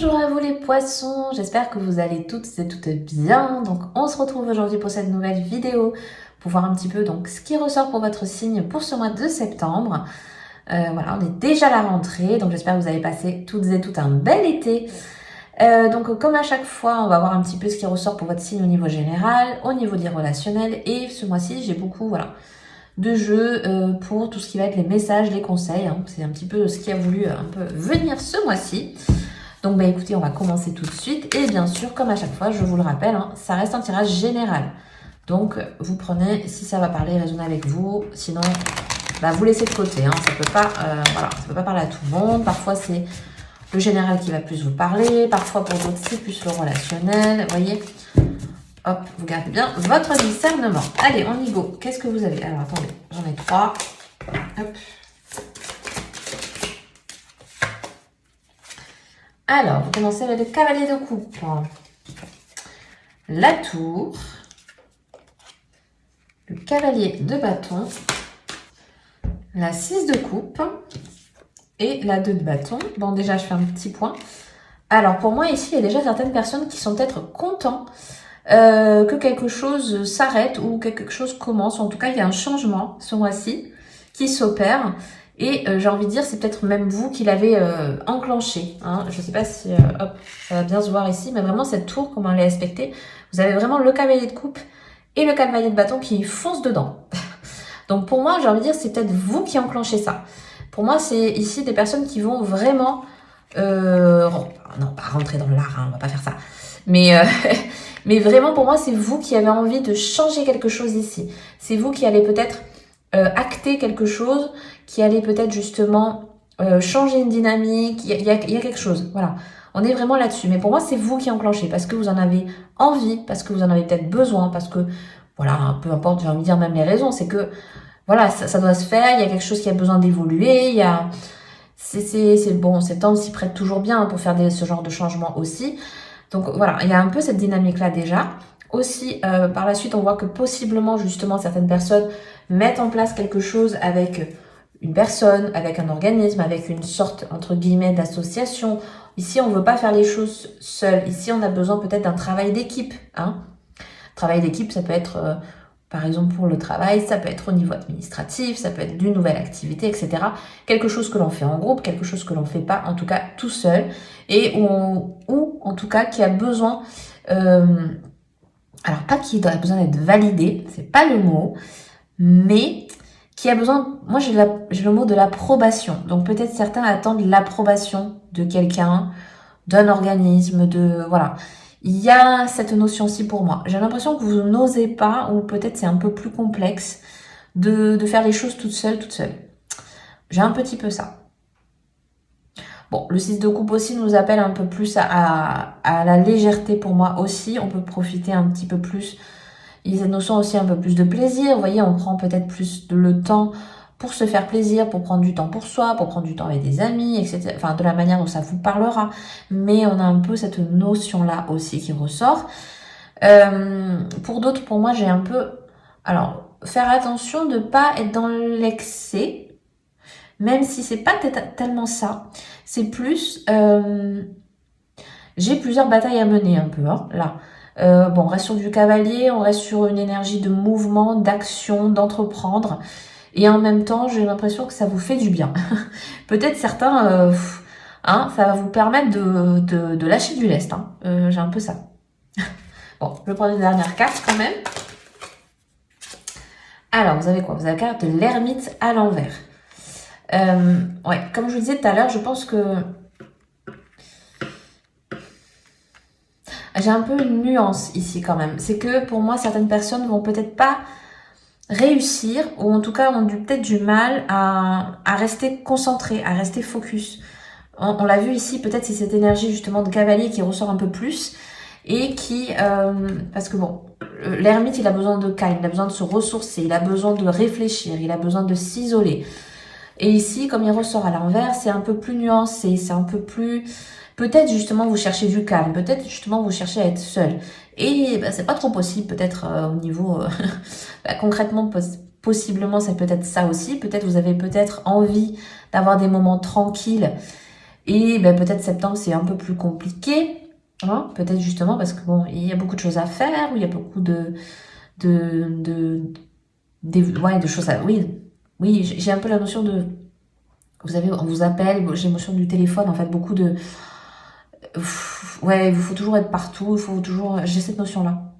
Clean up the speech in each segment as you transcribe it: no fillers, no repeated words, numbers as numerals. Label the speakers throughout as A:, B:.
A: Bonjour à vous les poissons, j'espère que vous allez toutes et toutes bien. Donc on se retrouve aujourd'hui pour cette nouvelle vidéo pour voir un petit peu donc ce qui ressort pour votre signe pour ce mois de septembre. Voilà, on est déjà à la rentrée, donc j'espère que vous avez passé toutes et toutes un bel été. Donc comme à chaque fois, on va voir un petit peu ce qui ressort pour votre signe au niveau général, au niveau des relationnels. Et ce mois-ci, j'ai beaucoup de jeux pour tout ce qui va être les messages, les conseils. C'est un petit peu ce qui a voulu un peu venir ce mois-ci. Donc écoutez, on va commencer tout de suite. Et bien sûr, comme à chaque fois, je vous le rappelle, ça reste un tirage général. Donc vous prenez si ça va parler, résonner avec vous. Sinon, vous laissez de côté. Ça peut pas, ça peut pas parler à tout le monde. Parfois c'est le général qui va plus vous parler. Parfois pour d'autres c'est plus le relationnel. Vous voyez. Hop, vous gardez bien votre discernement. Allez, on y go. Qu'est-ce que vous avez? Alors attendez, j'en ai 3. Hop. Alors, vous commencez avec le cavalier de coupe, la tour, le cavalier de bâton, la 6 de coupe et la 2 de bâton. Bon, déjà, je fais un petit point. Alors, pour moi, ici, il y a déjà certaines personnes qui sont peut-être contents que quelque chose s'arrête ou que quelque chose commence. En tout cas, il y a un changement ce mois-ci qui s'opère. Et j'ai envie de dire, c'est peut-être même vous qui l'avez enclenché. Je ne sais pas si hop, ça va bien se voir ici, mais vraiment cette tour, comment elle est aspectée, vous avez vraiment le cavalier de coupe et le cavalier de bâton qui foncent dedans. Donc pour moi, j'ai envie de dire, c'est peut-être vous qui enclenchez ça. Pour moi, c'est ici des personnes qui vont vraiment... non, pas rentrer dans l'art, on va pas faire ça. Mais, mais vraiment, pour moi, c'est vous qui avez envie de changer quelque chose ici. C'est vous qui allez peut-être acter quelque chose, qui allait peut-être justement changer une dynamique. Il y a quelque chose, voilà. On est vraiment là-dessus. Mais pour moi, c'est vous qui enclenchez parce que vous en avez envie, parce que vous en avez peut-être besoin, parce que, voilà, peu importe, j'ai envie de dire même les raisons, c'est que, voilà, ça doit se faire, il y a quelque chose qui a besoin d'évoluer, il y a... C'est bon, septembre s'y prête toujours bien pour faire ce genre de changement aussi. Donc voilà, il y a un peu cette dynamique-là déjà. Aussi, par la suite, on voit que possiblement, justement, certaines personnes mettent en place quelque chose avec une personne, avec un organisme, avec une sorte, entre guillemets, d'association. Ici, on ne veut pas faire les choses seul. Ici, on a besoin peut-être d'un travail d'équipe. Travail d'équipe, ça peut être, par exemple, pour le travail, ça peut être au niveau administratif, ça peut être d'une nouvelle activité, etc. Quelque chose que l'on fait en groupe, quelque chose que l'on ne fait pas, en tout cas, tout seul. Et ou en tout cas, qui a besoin... alors, pas qui a besoin d'être validé, c'est pas le mot, mais qui a besoin, moi j'ai le mot de l'approbation. Donc peut-être certains attendent l'approbation de quelqu'un, d'un organisme, voilà. Il y a cette notion-ci pour moi. J'ai l'impression que vous n'osez pas, ou peut-être c'est un peu plus complexe, de faire les choses toute seule. J'ai un petit peu ça. Bon, le 6 de coupe aussi nous appelle un peu plus à la légèreté pour moi aussi. On peut profiter un petit peu plus. Il y a cette notion aussi un peu plus de plaisir. Vous voyez, on prend peut-être plus le temps pour se faire plaisir, pour prendre du temps pour soi, pour prendre du temps avec des amis, etc. Enfin, de la manière dont ça vous parlera. Mais on a un peu cette notion-là aussi qui ressort. Pour d'autres, pour moi, j'ai un peu... Alors, faire attention de ne pas être dans l'excès. Même si c'est pas tellement ça. C'est plus... j'ai plusieurs batailles à mener un peu, là. Bon, on reste sur du cavalier, on reste sur une énergie de mouvement, d'action, d'entreprendre. Et en même temps, j'ai l'impression que ça vous fait du bien. Peut-être certains, ça va vous permettre de lâcher du lest. J'ai un peu ça. Bon, je vais prendre une dernière carte quand même. Alors, vous avez quoi? Vous avez la carte de l'ermite à l'envers. Ouais, comme je vous disais tout à l'heure, je pense que j'ai un peu une nuance ici quand même. C'est que pour moi, certaines personnes vont peut-être pas réussir, ou en tout cas ont peut-être du mal à rester concentrées, à rester focus. On l'a vu ici, peut-être c'est cette énergie justement de cavalier qui ressort un peu plus et qui... parce que bon, l'ermite, il a besoin de calme, il a besoin de se ressourcer, il a besoin de réfléchir, il a besoin de s'isoler. Et ici, comme il ressort à l'envers, c'est un peu plus nuancé, c'est un peu plus... Peut-être justement vous cherchez du calme, peut-être justement vous cherchez à être seul. Et c'est pas trop possible, peut-être au niveau... concrètement, possiblement, c'est peut-être ça aussi. Peut-être vous avez peut-être envie d'avoir des moments tranquilles Et ben, peut-être septembre, c'est un peu plus compliqué. Hein, peut-être justement parce que bon, il y a beaucoup de choses à faire, ou il y a beaucoup ouais, de choses à... Oui, oui, j'ai un peu la notion de... Vous savez, on vous appelle, j'ai l'émotion du téléphone, en fait, beaucoup de... Ouais, il faut toujours être partout, il faut toujours... J'ai cette notion-là,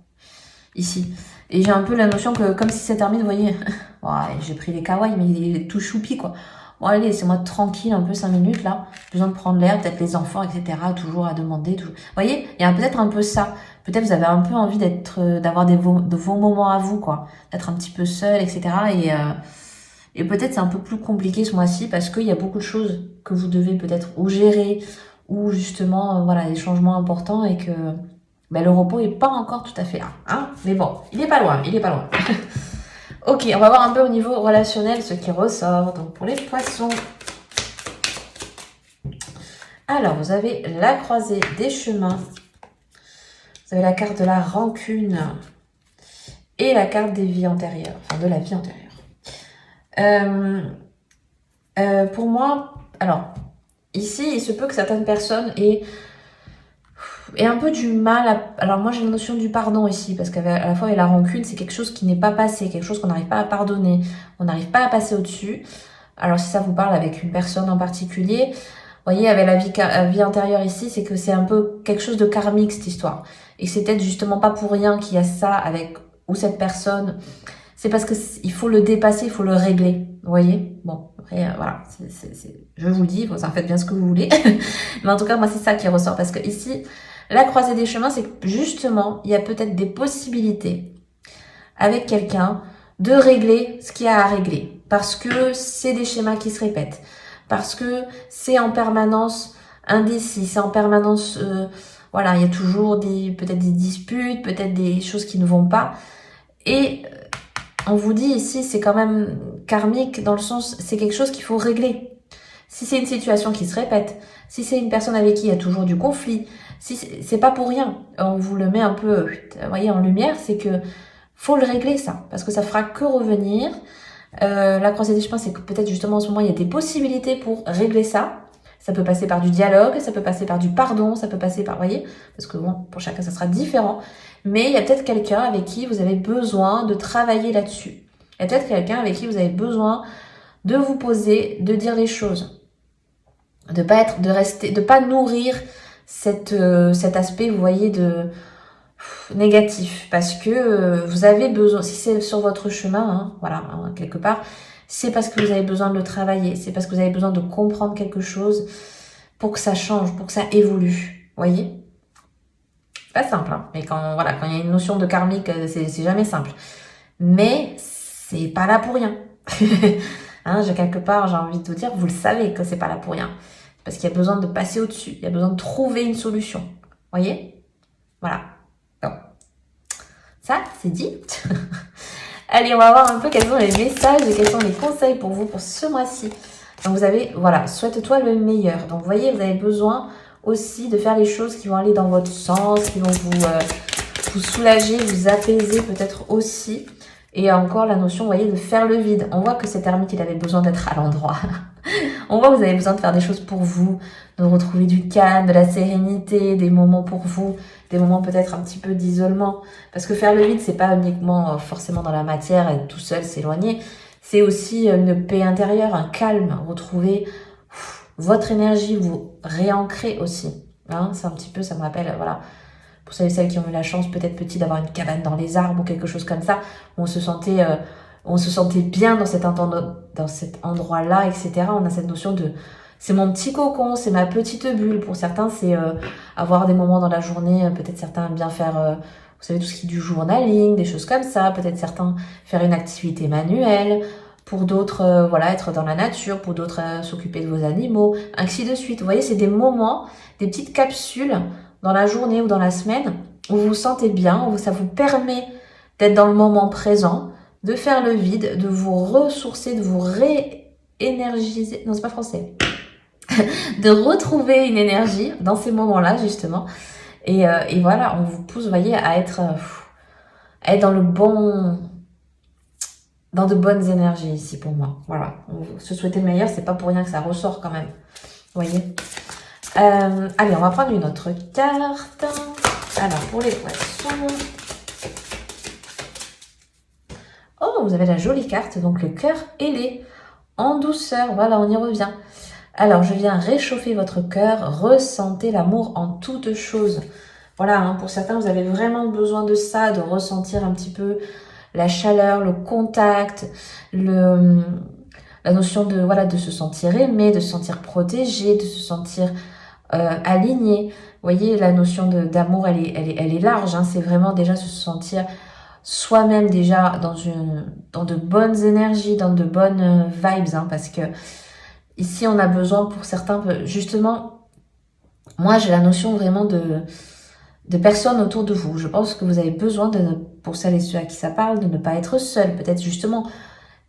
A: ici. Et j'ai un peu la notion que, comme si ça termine, vous voyez, ouais, j'ai pris les kawaii, mais il est tout choupi, quoi. Bon, allez, laissez-moi tranquille un peu 5 minutes, là. Besoin de prendre l'air, peut-être les enfants, etc. Toujours à demander. Vous voyez, il y a peut-être un peu ça. Peut-être vous avez un peu envie d'avoir de vos moments à vous, quoi. D'être un petit peu seul, etc. Et peut-être c'est un peu plus compliqué ce mois-ci parce qu'il y a beaucoup de choses que vous devez peut-être ou gérer ou justement, voilà, des changements importants et que ben, le repos est pas encore tout à fait là. Hein, mais bon, il est pas loin, il est pas loin. Ok, on va voir un peu au niveau relationnel ce qui ressort. Donc pour les poissons. Alors, vous avez la croisée des chemins. Vous avez la carte de la rancune. Et la carte des vies antérieures. Enfin, de la vie antérieure. Pour moi, alors, ici, il se peut que certaines personnes aient un peu du mal à... Alors moi j'ai la notion du pardon ici, parce qu'à la fois la rancune, c'est quelque chose qui n'est pas passé, quelque chose qu'on n'arrive pas à pardonner, on n'arrive pas à passer au-dessus. Alors si ça vous parle avec une personne en particulier, vous voyez, avec la vie antérieure ici, c'est que c'est un peu quelque chose de karmique cette histoire. Et c'est peut-être justement pas pour rien qu'il y a ça avec ou cette personne. C'est parce que il faut le dépasser, il faut le régler. Vous voyez? Bon, après, voilà, je vous le dis, vous en faites bien ce que vous voulez. Mais en tout cas, moi, c'est ça qui ressort. Parce que ici, la croisée des chemins, c'est que justement, il y a peut-être des possibilités avec quelqu'un de régler ce qu'il y a à régler. Parce que c'est des schémas qui se répètent. Parce que c'est en permanence indécis, c'est en permanence... voilà, il y a toujours peut-être des disputes, peut-être des choses qui ne vont pas. Et on vous dit ici, c'est quand même karmique dans le sens, c'est quelque chose qu'il faut régler. Si c'est une situation qui se répète, si c'est une personne avec qui il y a toujours du conflit, si c'est pas pour rien, on vous le met un peu, vous voyez, en lumière, c'est que faut le régler ça, parce que ça fera que revenir. La croisée des chemins, c'est que peut-être justement en ce moment il y a des possibilités pour régler ça. Ça peut passer par du dialogue, ça peut passer par du pardon, ça peut passer par, vous voyez, parce que bon, pour chacun ça sera différent. Mais il y a peut-être quelqu'un avec qui vous avez besoin de travailler là-dessus. Il y a peut-être quelqu'un avec qui vous avez besoin de vous poser, de dire les choses, de pas nourrir cet aspect, vous voyez, de négatif, parce que vous avez besoin, si c'est sur votre chemin, hein, voilà, hein, quelque part, c'est parce que vous avez besoin de le travailler, c'est parce que vous avez besoin de comprendre quelque chose pour que ça change, pour que ça évolue, voyez. C'est pas simple, hein, mais voilà, quand il y a une notion de karmique, c'est jamais simple. Mais c'est pas là pour rien. Hein, quelque part, j'ai envie de vous dire, vous le savez que c'est pas là pour rien. Parce qu'il y a besoin de passer au-dessus, il y a besoin de trouver une solution. Voyez? Voilà. Bon. Ça, c'est dit. Allez, on va voir un peu quels sont les messages et quels sont les conseils pour vous pour ce mois-ci. Donc vous avez, voilà, souhaite-toi le meilleur. Donc vous voyez, vous avez besoin aussi de faire les choses qui vont aller dans votre sens, qui vont vous soulager, vous apaiser peut-être aussi. Et encore la notion, vous voyez, de faire le vide. On voit que cet ermite, il avait besoin d'être à l'endroit. On voit que vous avez besoin de faire des choses pour vous, de retrouver du calme, de la sérénité, des moments pour vous, des moments peut-être un petit peu d'isolement. Parce que faire le vide, c'est pas uniquement forcément dans la matière, être tout seul, s'éloigner. C'est aussi une paix intérieure, un calme, retrouver votre énergie, vous réancrer aussi. Hein, c'est un petit peu, ça me rappelle, voilà, pour celles et celles qui ont eu la chance peut-être petit d'avoir une cabane dans les arbres ou quelque chose comme ça, où on se sentait bien dans cet endroit-là, etc. On a cette notion de, c'est mon petit cocon, c'est ma petite bulle. Pour certains, c'est avoir des moments dans la journée, peut-être certains aiment bien faire, vous savez, tout ce qui est du journaling, des choses comme ça. Peut-être certains faire une activité manuelle. Pour d'autres, voilà, être dans la nature. Pour d'autres, s'occuper de vos animaux, ainsi de suite. Vous voyez, c'est des moments, des petites capsules dans la journée ou dans la semaine où vous vous sentez bien, où ça vous permet d'être dans le moment présent, de faire le vide, de vous ressourcer, de vous réénergiser. Non, c'est pas français. De retrouver une énergie dans ces moments-là, justement. Et voilà, on vous pousse, vous voyez, à être dans dans de bonnes énergies ici pour moi. Voilà. Se souhaiter le meilleur, c'est pas pour rien que ça ressort quand même. Vous voyez? Allez, on va prendre une autre carte. Alors, pour les poissons... Oh, vous avez la jolie carte, donc le cœur ailé, en douceur. Voilà, on y revient. Alors, je viens réchauffer votre cœur, ressentez l'amour en toutes choses. Voilà, hein, pour certains, vous avez vraiment besoin de ça, de ressentir un petit peu la chaleur, le contact, la notion de, voilà, de se sentir aimé, de se sentir protégé, de se sentir aligné. Vous voyez, la notion d'amour, elle est large. Hein, c'est vraiment déjà se sentir soi-même déjà dans de bonnes énergies, dans de bonnes vibes. Hein, parce que ici, on a besoin pour certains, justement, moi, j'ai la notion vraiment de personnes autour de vous. Je pense que vous avez besoin, pour celles et ceux à qui ça parle, de ne pas être seul. Peut-être justement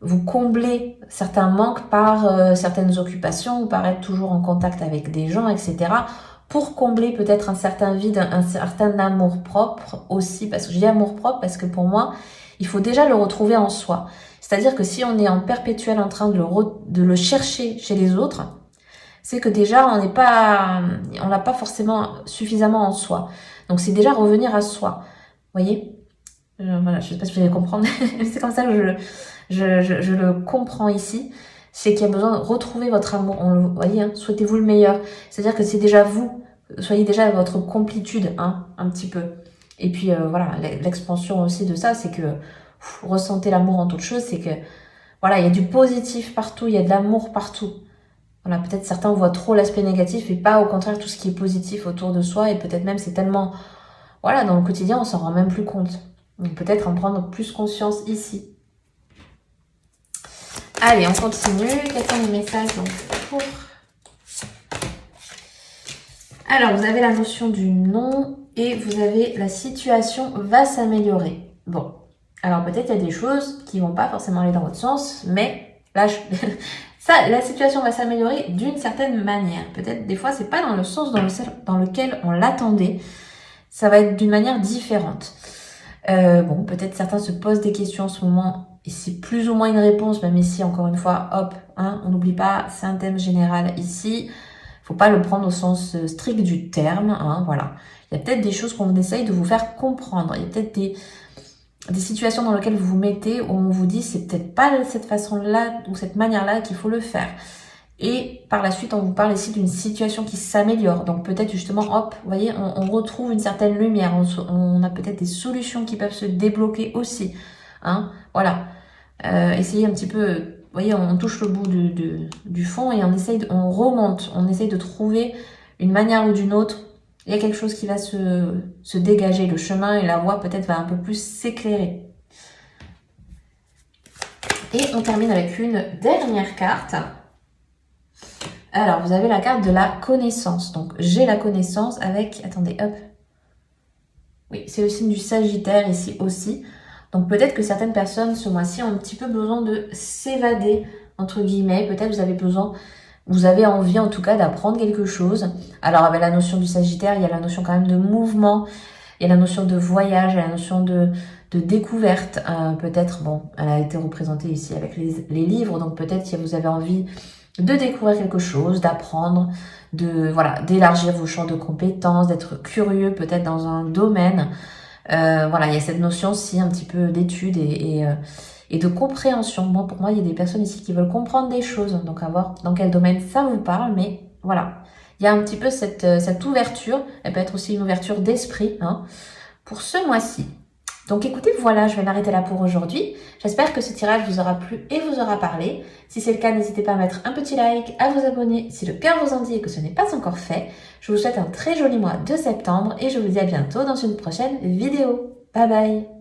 A: vous combler certains manques par certaines occupations ou par être toujours en contact avec des gens, etc. Pour combler peut-être un certain vide, un certain amour-propre aussi. Parce que je dis amour-propre parce que pour moi, il faut déjà le retrouver en soi. C'est-à-dire que si on est en perpétuel en train de le chercher chez les autres, c'est que déjà on l'a pas forcément suffisamment en soi. Donc c'est déjà revenir à soi. Vous voyez, voilà, je sais pas si vous allez comprendre, mais c'est comme ça que je le comprends ici. C'est qu'il y a besoin de retrouver votre amour. Vous voyez, hein, souhaitez-vous le meilleur. C'est-à-dire que c'est déjà vous, soyez déjà votre complétude, hein, un petit peu. Et puis voilà, l'expansion aussi de ça, c'est que ressentez l'amour en toute chose, c'est que voilà, il y a du positif partout, il y a de l'amour partout. Voilà, peut-être certains voient trop l'aspect négatif et pas au contraire tout ce qui est positif autour de soi, et peut-être même c'est tellement, voilà, dans le quotidien on s'en rend même plus compte. Donc peut-être en prendre plus conscience ici. Allez, on continue. Quels sont les messages donc pour... Alors, vous avez la notion du non et vous avez la situation va s'améliorer. Bon, alors peut-être il y a des choses qui vont pas forcément aller dans votre sens, mais là, ça, la situation va s'améliorer d'une certaine manière. Peut-être des fois, c'est pas dans le sens dans lequel on l'attendait. Ça va être d'une manière différente. Bon, peut-être certains se posent des questions en ce moment et c'est plus ou moins une réponse, même ici, encore une fois, hop, hein, on n'oublie pas, c'est un thème général ici. Faut pas le prendre au sens strict du terme, hein, voilà. Il y a peut-être des choses qu'on essaye de vous faire comprendre. Il y a peut-être des situations dans lesquelles vous vous mettez où on vous dit c'est peut-être pas de cette façon-là ou cette manière-là qu'il faut le faire. Et par la suite, on vous parle ici d'une situation qui s'améliore. Donc peut-être justement, hop, vous voyez, on retrouve une certaine lumière. On a peut-être des solutions qui peuvent se débloquer aussi. Hein, voilà. Essayez un petit peu, vous voyez, on touche le bout du fond et on remonte. On essaye de trouver une manière ou d'une autre. Il y a quelque chose qui va se dégager. Le chemin et la voie peut-être va un peu plus s'éclairer. Et on termine avec une dernière carte. Alors, vous avez la carte de la connaissance. Donc, j'ai la connaissance avec... Attendez, hop. Oui, c'est le signe du Sagittaire ici aussi. Donc, peut-être que certaines personnes, ce mois-ci, ont un petit peu besoin de s'évader, entre guillemets. Peut-être vous avez envie, en tout cas, d'apprendre quelque chose. Alors, avec la notion du Sagittaire, il y a la notion quand même de mouvement. Il y a la notion de voyage, il y a la notion de découverte. Peut-être, bon, elle a été représentée ici avec les livres. Donc, peut-être que vous avez envie de découvrir quelque chose, d'apprendre, d'élargir vos champs de compétences, d'être curieux peut-être dans un domaine. Voilà, il y a cette notion aussi un petit peu d'étude et de compréhension. Moi, pour moi, il y a des personnes ici qui veulent comprendre des choses, donc à voir dans quel domaine ça vous parle, mais voilà. Il y a un petit peu cette ouverture, elle peut être aussi une ouverture d'esprit, hein, pour ce mois-ci. Donc écoutez, voilà, je vais m'arrêter là pour aujourd'hui. J'espère que ce tirage vous aura plu et vous aura parlé. Si c'est le cas, n'hésitez pas à mettre un petit like, à vous abonner si le cœur vous en dit et que ce n'est pas encore fait. Je vous souhaite un très joli mois de septembre et je vous dis à bientôt dans une prochaine vidéo. Bye bye!